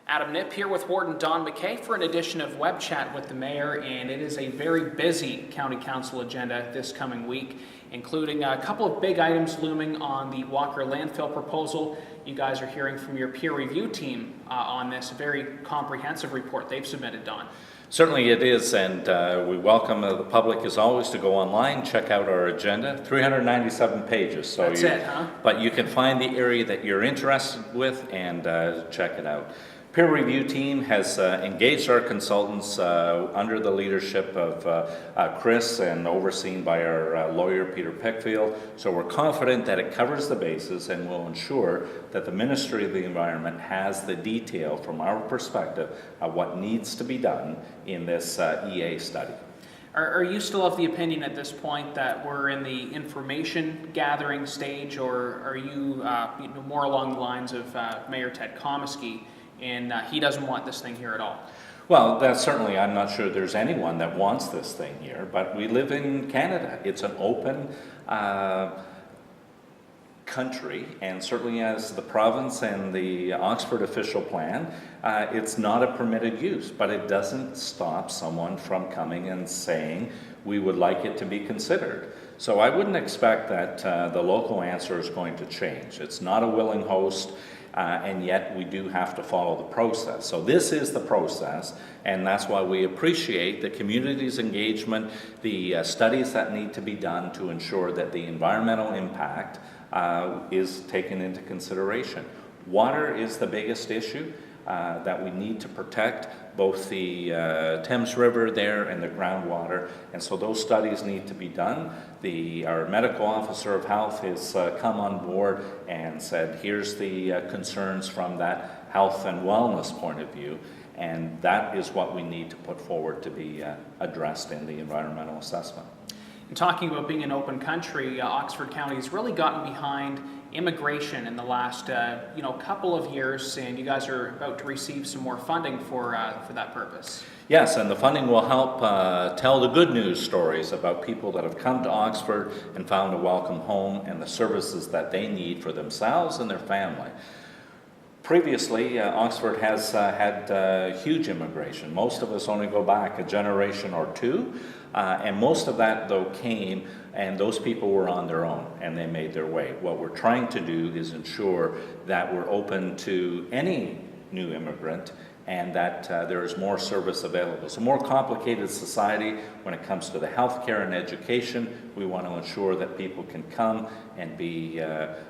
Adam Nip here with Warden Don McKay for an edition of Webchat with the Mayor, and it is a very busy County Council agenda this coming week, including a couple of big items looming on the Walker Landfill Proposal. You guys are hearing from your peer review team on this very comprehensive report they've submitted, Don. Certainly it is, and we welcome the public as always to go online, check out our agenda. 397 pages. So That's it, huh? But you can find the area that you're interested with and check it out. Peer review team has engaged our consultants under the leadership of Chris and overseen by our lawyer Peter Peckfield. So we're confident that it covers the bases and will ensure that the Ministry of the Environment has the detail from our perspective of what needs to be done in this EA study. Are you still of the opinion at this point that we're in the information gathering stage, or are you, more along the lines of Mayor Ted Comiskey, and he doesn't want this thing here at all? Well, that's certainly, I'm not sure there's anyone that wants this thing here, but we live in Canada. It's an open country, and certainly as the province and the Oxford official plan, it's not a permitted use, but it doesn't stop someone from coming and saying we would like it to be considered. So I wouldn't expect that the local answer is going to change. It's not a willing host. And yet we do have to follow the process. So this is the process, and that's why we appreciate the community's engagement, the studies that need to be done to ensure that the environmental impact is taken into consideration. Water is the biggest issue that we need to protect, both the Thames River there and the groundwater, and so those studies need to be done. Our medical officer of health has come on board and said, here's the concerns from that health and wellness point of view, and that is what we need to put forward to be addressed in the environmental assessment. And talking about being an open country, Oxford County has really gotten behind immigration in the last couple of years, and you guys are about to receive some more funding for that purpose. Yes, and the funding will help tell the good news stories about people that have come to Oxford and found a welcome home and the services that they need for themselves and their family. Previously, Oxford has had huge immigration. Most of us only go back a generation or two, and most of that, though, came, and those people were on their own, and they made their way. What we're trying to do is ensure that we're open to any new immigrant and that there is more service available. It's a more complicated society when it comes to the healthcare and education. We want to ensure that people can come and be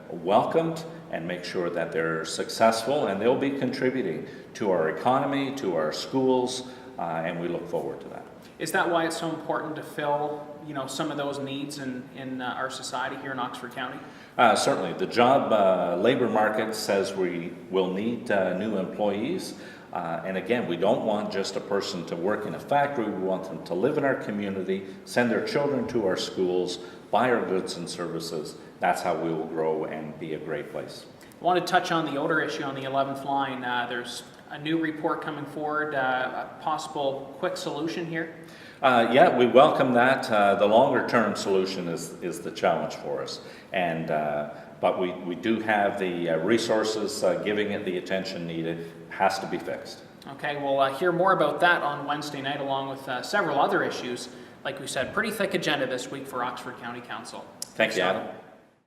welcomed and make sure that they're successful, and they'll be contributing to our economy, to our schools, and we look forward to that. Is that why it's so important to fill, some of those needs in our society here in Oxford County? Certainly. The job labor market says we will need new employees. And again, we don't want just a person to work in a factory. We want them to live in our community, send their children to our schools, buy our goods and services. That's how we will grow and be a great place. I want to touch on the odor issue on the 11th line. There's a new report coming forward, a possible quick solution here. Yeah, we welcome that. The longer term solution is the challenge for us. And but we do have the resources, giving it the attention needed. Has to be fixed. Okay, we'll hear more about that on Wednesday night, along with several other issues. Like we said, pretty thick agenda this week for Oxford County Council. Thank you, Adam.